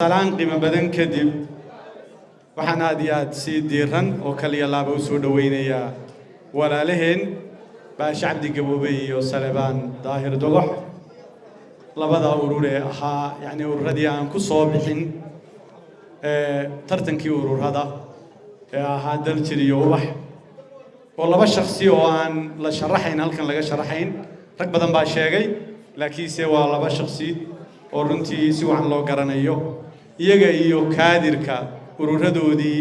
salaan qiimo badan kadib waxaan aad iyo aad si diiran oo kaliya laaba u soo dhaweynaya walaalaheen baash cabdi gaboobay iyo Salebaan Daahir Dogox labada urur ee ahaa yani ururadii aan ku soo bixin tartankii ururada ee ahaa Daljir iyo Ubax oo laba shakhsi oo aan la sharaxayn halkan laga sharaxayn rag badan baa sheegay laakiinse waa laba shakhsi oo runtii si wacan loo garanayo iyaga iyo kaadirka ururadoodii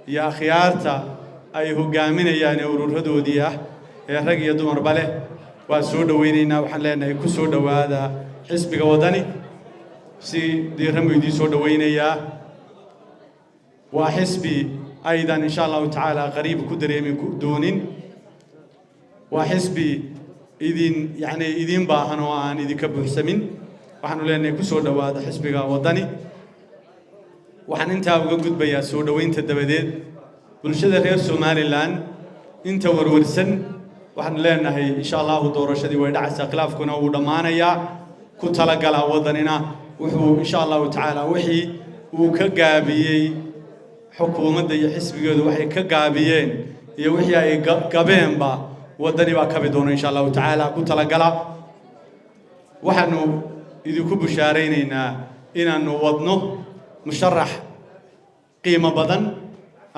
iyo akhyaarta ay hogaaminayaan ururadoodii ah ee rag iyo dumarba leh waa soo dhaweynaynaa waxaan leenahay ku soo dhawaada xisbiga wadani si diiran idin soo dhaweynayaa waa xisbi aydan insha Allah taala qariib ku dareemi doonin waa xisbi idin baahan oo aan idinka buuxsamin waxaanu leenahay ku soo dhawaada xisbiga wadani waxaan inta uga gudbayaa soo dhaweynta dabadeed bulshada reer Somaliland inta warwarsan waxaan leenahay insha Allah doorashadii way dhacaysaa khilaafkuna uu dhamaanayaa ku talagala wadanina wuxuu insha Allah taala wixii uu ka gaabiyay xukuumadda iyo xisbigeedu waxay ka gaabiyeen iyo wixii ay gabeenba wadani baa ka bidoona insha Allah taala ku talagala waxaanu idinku bushaareynayna inaanu wadno musharax qiimo badan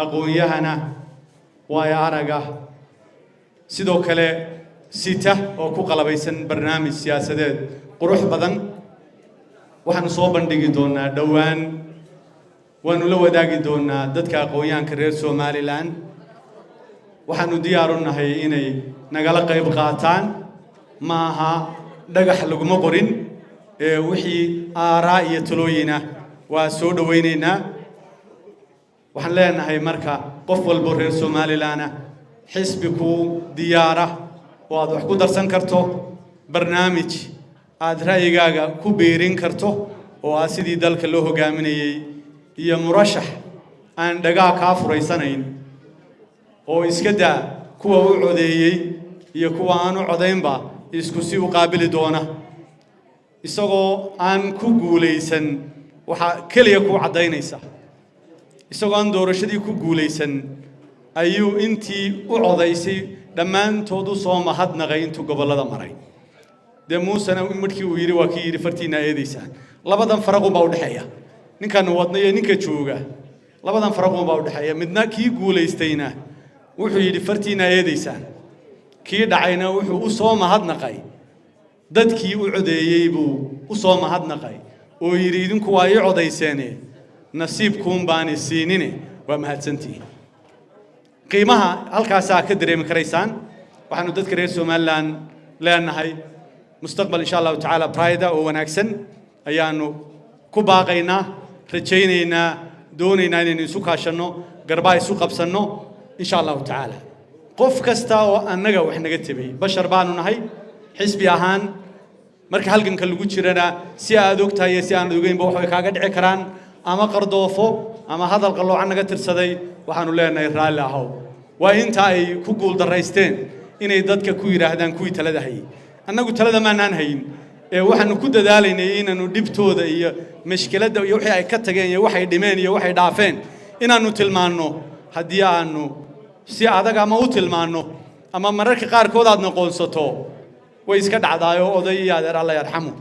aqoonyahana way araga sidoo kale sita oo ku qalabaysan barnaamij siyaasadeed qurux badan waxaanu soo bandhigi doonaa dhawaan waanu la wadaagi doonaa dadka aqoonyahanka reer Somaliland waxaanu diyaar u nahay inay nagala qayb qaataan maaha dhagax laguma qorin wixii aaraa iyo talooyina waa soo dhaweynaynaa waxaan leenahay marka qof walba reer Somaliland xisbi ku diyaara oo aad wax ku darsan karto barnaamij aad raayigaaga ku beerin karto oo aad sidii dalka loo hogaaminayay iyo murashax aan dhagaa ka furaysanayn oo iska daa kuwa u codeeyay iyo kuwa aan u codeynba isku si u qaabili doona isagoo aan ku guuleysan waxa kaliya ku cadeynaysa isagoo aan doorashadii ku guuleysan ayuu intii u codeysay dhammaantood u soo mahadnaqay intuu gobolada maray de muusana markii uu yiri waa kii yiri fartiina eedaysan labadan faraq baa u dhaxeeya ninkan wadnay ninka jooga labadan faraq baa u dhaxeeya midna kii guuleystayna wuxuu yiri fartiina eedaysan kii dhacayna wuxuu u soo mahadnaqay dadkii u codeeyay buu u soo mahadnaqay oo yiri idinku waa ay codeyseen nasiibkuun baan siinine waa mahadsantiin qiimaha halkaas ka dareemi karaysaan waxaanu dadka reer Somaliland leenahay mustaqbal insha Allah taala pride oo wanaagsan ayaanu ku baaqaynaa rajaynaynaa doonaynaa inaynu isu kaashano garba isu qabsano insha Allah taala qof kasta oo annaga wax naga tabay bashar baanu nahay xisbi ahaan marka halganka lagu jirana si aad ogtahay si aan ogeynba wax kaaga dhici karaan ama qardoofo ama hadal qaloocan naga tirsaday waxaanu leenahay raali ahaw waa inta ay ku guul daraysteen inay dadka ku yiraahdaan kuwii talada hayay annagu talada maanaan hayn ee waxaanu ku dadaalaynay inaanu dhibtooda iyo mashkiladda iyo wixii ay ka tageen iyo waxay dhimeen iyo waxay dhaafeen inaanu tilmaano hadii aanu si adag ama u tilmaano ama mararka qaar kood aad noqonsato way iska dhacdaayo oday adeer Allah yarxamo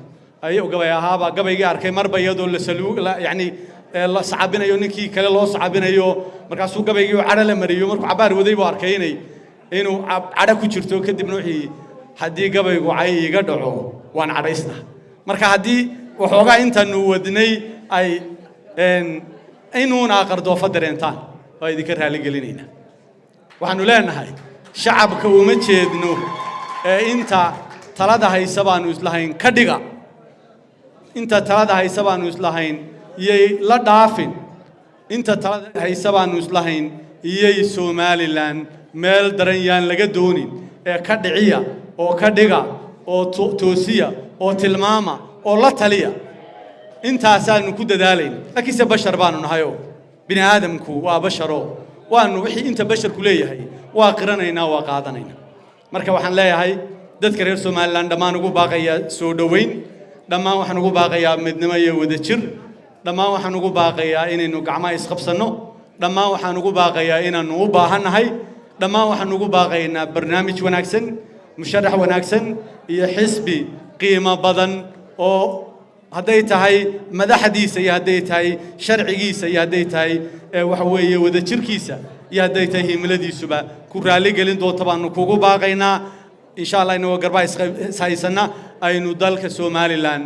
ay gabay ahaaba gabayga arkay marba iyadoo la saluug yani la saabinayo ninkii kale loo saabinayo markaas uu gabayga cadha la mariyo markuu cabaar waday buu arkay inuu cadha ku jirto kadibna wixii hadii gabaygu ay iga dhaco waan cadhaysna marka hadii waxoogaa intaanu wadnay ay inuuna qardoofa dareentaan oo idinka raali gelinayna waxaanu leenahay shacabka uma jeedno inta talada haysabaanu islahayn ka dhiga inta talada haysabaanu islahayn iyay la dhaafin inta talada haysabaanu islahayn iyay Somaliland meel daran yaan laga doonin ee ka dhiciya oo ka dhiga oo toosiya oo tilmaama oo la taliya intaasaanu ku dadaalayna laakiinse bashar baanu nahayo bini aadamku waa basharo waanu wixii inta basharku leeyahay waa qiranaynaa waa qaadanaynaa marka waxaan leeyahay dadka reer Somaliland dhamaan ugu baaqaya soo dhaweyn dhamaan waxaan ugu baaqayaa midnimo iyo wadajir dhammaan waxaan ugu baaqayaa inaynu gacmaha isqabsanno dhammaan waxaan ugu baaqayaa inaanu u baahannahay dhammaan waxaan ugu baaqaynaa barnaamij wanaagsan musharax wanaagsan iyo xisbi qiimo badan oo hadday tahay madaxdiisa iyo hadday tahay sharcigiisa iyo hadday tahay waxa weeye wadajirkiisa iyo hadday tahay himiladiisuba ku raali gelin doonto baanu kugu baaqaynaa insha Allah inuu garba ishaysana aynu dalka Soomaaliland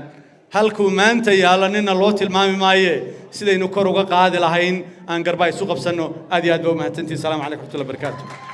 halkuu maanta yaalanina loo tilmaami maaye sidaynu kor uga qaadi lahayn aan garba isu qabsano aad iyo aad baa u mahadsantihiin salaamu calaykum wa rahmatullahi wa barakaatuh